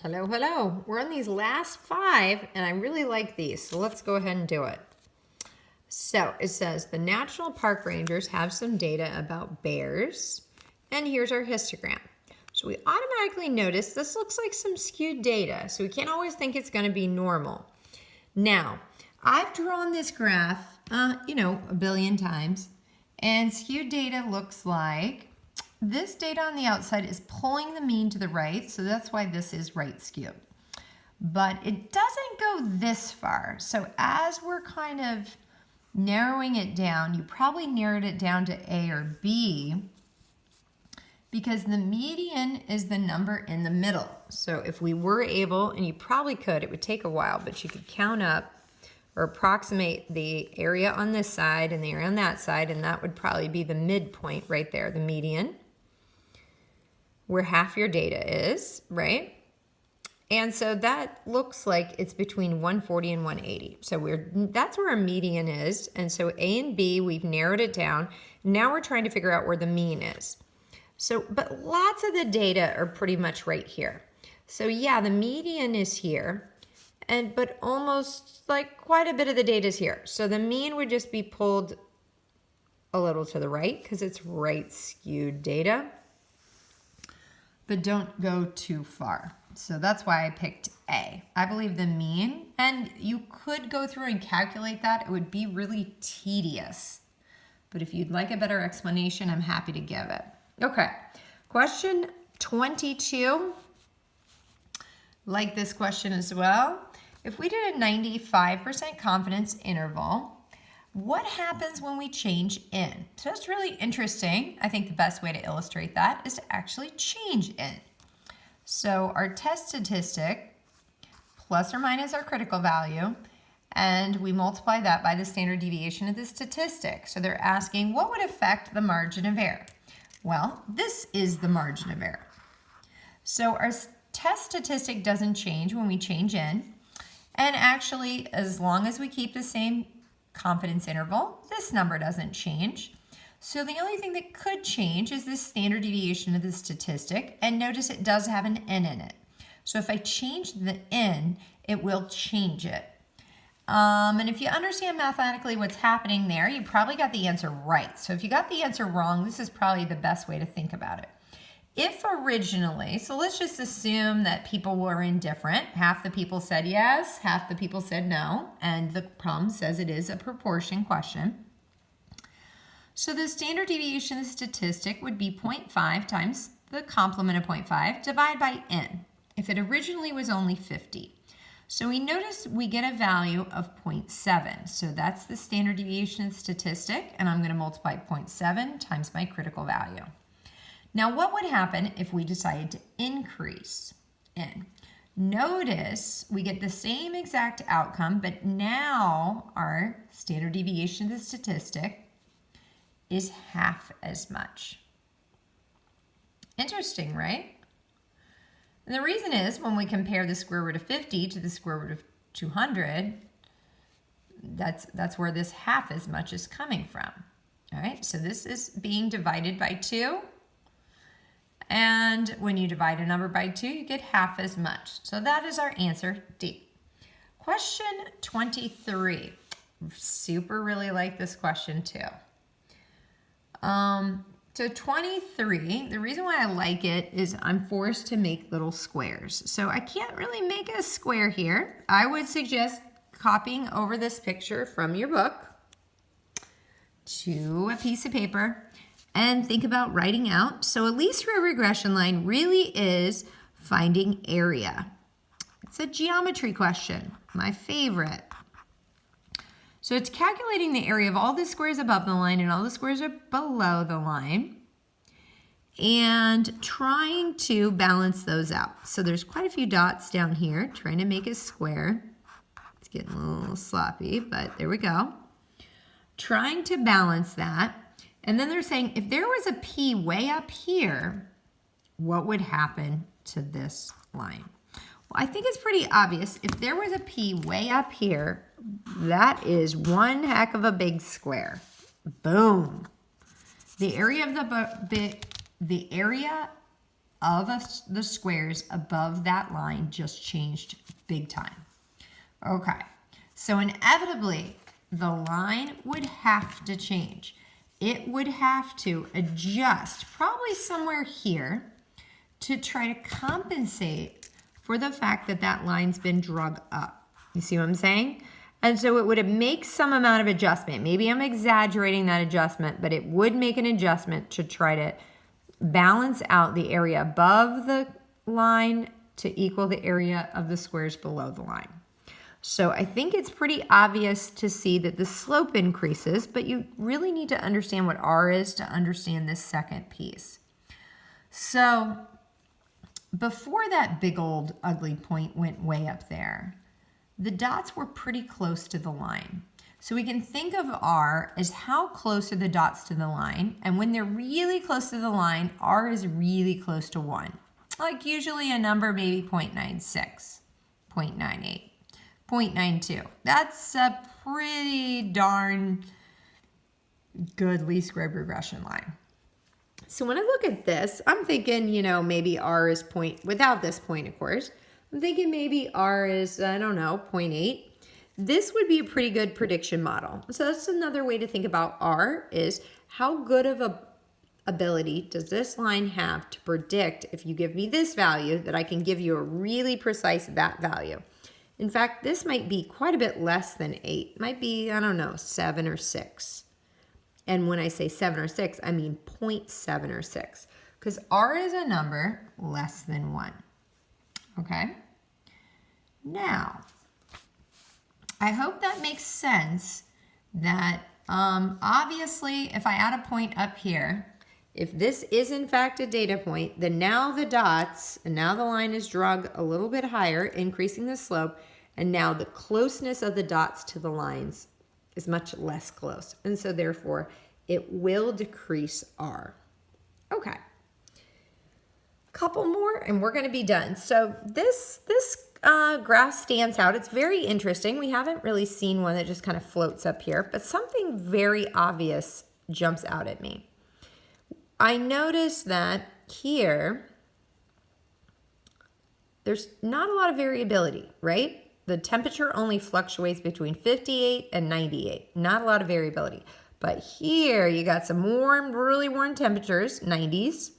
Hello, hello. We're on these last 5, and I really like these, so let's go ahead and do it. So it says the National Park Rangers have some data about bears, and here's our histogram. So we automatically notice this looks like some skewed data, so we can't always think it's going to be normal. Now, I've drawn this graph, a billion times, and skewed data looks like this data on the outside is pulling the mean to the right, so that's why this is right skewed. But it doesn't go this far. So as we're kind of narrowing it down, you probably narrowed it down to A or B because the median is the number in the middle. So if we were able, and you probably could, it would take a while, but you could count up or approximate the area on this side and the area on that side, and that would probably be the midpoint right there, the median, where half your data is, right? And so that looks like it's between 140 and 180. So that's where our median is. And so A and B, we've narrowed it down. Now we're trying to figure out where the mean is. So, but lots of the data are pretty much right here. So yeah, the median is here, but almost like quite a bit of the data is here. So the mean would just be pulled a little to the right because it's right skewed data. But don't go too far. So that's why I picked A. I believe the mean, and you could go through and calculate that. It would be really tedious. But if you'd like a better explanation, I'm happy to give it. Okay, question 22. Like this question as well. If we did a 95% confidence interval, what happens when we change in? So that's really interesting. I think the best way to illustrate that is to actually change in. So our test statistic plus or minus our critical value, and we multiply that by the standard deviation of the statistic. So they're asking what would affect the margin of error? Well, this is the margin of error. So our test statistic doesn't change when we change in, and actually as long as we keep the same confidence interval, this number doesn't change. So the only thing that could change is this standard deviation of the statistic, and notice it does have an n in it. So if I change the n, it will change it. And if you understand mathematically what's happening there, you probably got the answer right. So if you got the answer wrong, this is probably the best way to think about it. If originally, so let's just assume that people were indifferent. Half the people said yes, half the people said no, and the problem says it is a proportion question. So the standard deviation of the statistic would be 0.5 times the complement of 0.5 divided by n, if it originally was only 50. So we notice we get a value of 0.7. So that's the standard deviation of the statistic, and I'm going to multiply 0.7 times my critical value. Now, what would happen if we decided to increase n? Notice we get the same exact outcome, but now our standard deviation of the statistic is half as much. Interesting, right? And the reason is when we compare the square root of 50 to the square root of 200, that's where this half as much is coming from. All right, so this is being divided by 2. And when you divide a number by 2, you get half as much. So that is our answer, D. Question 23. Super really like this question too. So 23, the reason why I like it is I'm forced to make little squares. So I can't really make a square here. I would suggest copying over this picture from your book to a piece of paper and think about writing out. So a least square regression line really is finding area. It's a geometry question, my favorite. So it's calculating the area of all the squares above the line and all the squares are below the line and trying to balance those out. So there's quite a few dots down here trying to make a square. It's getting a little sloppy, but there we go. Trying to balance that. And then they're saying if there was a P way up here, what would happen to this line? Well, I think it's pretty obvious. If there was a P way up here, that is one heck of a big square. Boom. The area of the squares above that line just changed big time. Okay, so inevitably, the line would have to change. It would have to adjust probably somewhere here to try to compensate for the fact that that line's been drug up. You see what I'm saying? And so it would make some amount of adjustment. Maybe I'm exaggerating that adjustment, but it would make an adjustment to try to balance out the area above the line to equal the area of the squares below the line. So I think it's pretty obvious to see that the slope increases, but you really need to understand what R is to understand this second piece. So before that big old ugly point went way up there, the dots were pretty close to the line. So we can think of R as how close are the dots to the line, and when they're really close to the line, R is really close to 1. Like usually a number maybe 0.96, 0.98. 0.92. That's a pretty darn good least squared regression line. So when I look at this, I'm thinking, you know, maybe R is without this point, of course. I'm thinking maybe R is, I don't know, 0.8. This would be a pretty good prediction model. So that's another way to think about R is how good of a ability does this line have to predict if you give me this value that I can give you a really precise that value. In fact, this might be quite a bit less than 8. It might be, I don't know, 7 or 6. And when I say 7 or 6, I mean 0.7 or 6. Because R is a number less than 1. Okay? Now, I hope that makes sense that obviously if I add a point up here, if this is in fact a data point, then now the dots, and now the line is drug a little bit higher, increasing the slope, and now the closeness of the dots to the lines is much less close. And so therefore, it will decrease R. Okay. Couple more and we're gonna be done. So this graph stands out. It's very interesting. We haven't really seen one that just kind of floats up here, but something very obvious jumps out at me. I notice that here, there's not a lot of variability, right? The temperature only fluctuates between 58 and 98. Not a lot of variability. But here you got some warm, really warm temperatures, 90s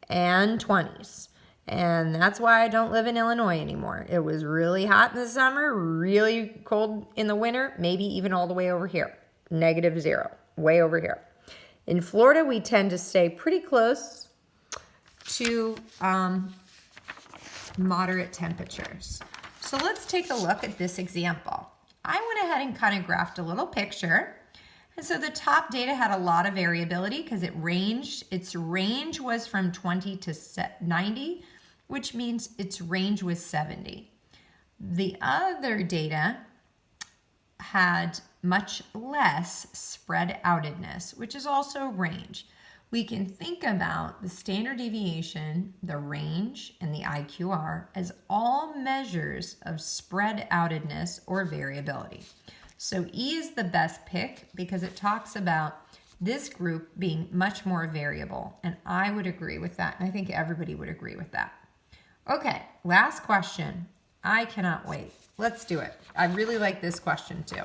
and 20s. And that's why I don't live in Illinois anymore. It was really hot in the summer, really cold in the winter, maybe even all the way over here. -0, way over here. In Florida, we tend to stay pretty close to moderate temperatures. So let's take a look at this example. I went ahead and kind of graphed a little picture. And so the top data had a lot of variability because its range was from 20 to 90, which means its range was 70. The other data had much less spread outedness, which is also range. We can think about the standard deviation, the range, and the IQR as all measures of spread outedness or variability. So E is the best pick because it talks about this group being much more variable, and I would agree with that, and I think everybody would agree with that. Okay, last question. I cannot wait. Let's do it. I really like this question too.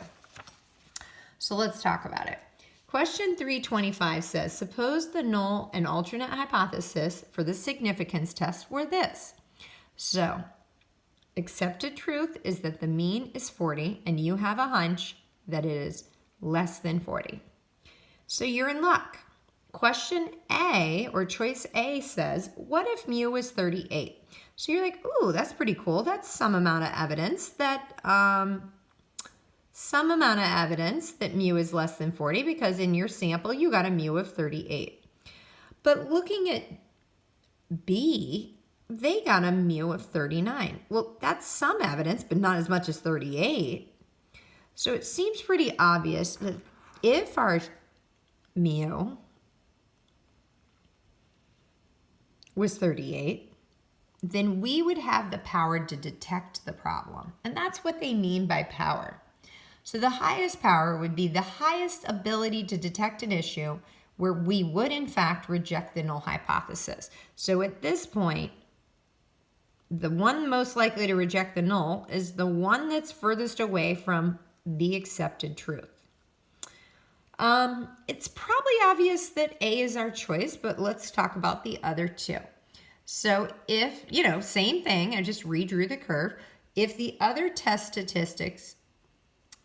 So let's talk about it. Question 325 says, suppose the null and alternate hypothesis for the significance test were this. So, accepted truth is that the mean is 40 and you have a hunch that it is less than 40. So you're in luck. Question A, or choice A, says, what if mu is 38? So you're like, ooh, that's pretty cool. That's some amount of evidence that mu is less than 40 because in your sample you got a mu of 38. But looking at B, they got a mu of 39. Well, that's some evidence, but not as much as 38. So it seems pretty obvious that if our mu was 38, then we would have the power to detect the problem. And that's what they mean by power. So the highest power would be the highest ability to detect an issue where we would in fact reject the null hypothesis. So at this point, the one most likely to reject the null is the one that's furthest away from the accepted truth. It's probably obvious that A is our choice, but let's talk about the other two. So if, same thing, I just redrew the curve. If the other test statistics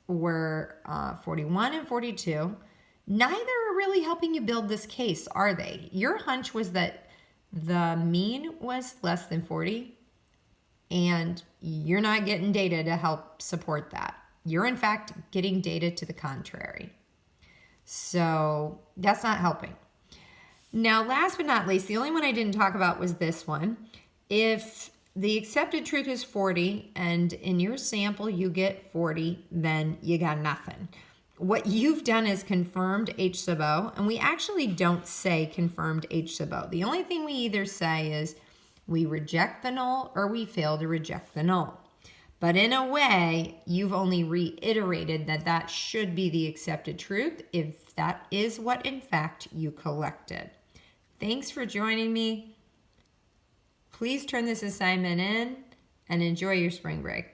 were 41 and 42, neither are really helping you build this case, are they? Your hunch was that the mean was less than 40, and you're not getting data to help support that. You're in fact getting data to the contrary. So that's not helping. Now, last but not least, the only one I didn't talk about was this one. If the accepted truth is 40 and in your sample you get 40, then you got nothing. What you've done is confirmed H sub O, and we actually don't say confirmed H sub O. The only thing we either say is we reject the null or we fail to reject the null. But in a way, you've only reiterated that that should be the accepted truth if that is what in fact you collected. Thanks for joining me. Please turn this assignment in and enjoy your spring break.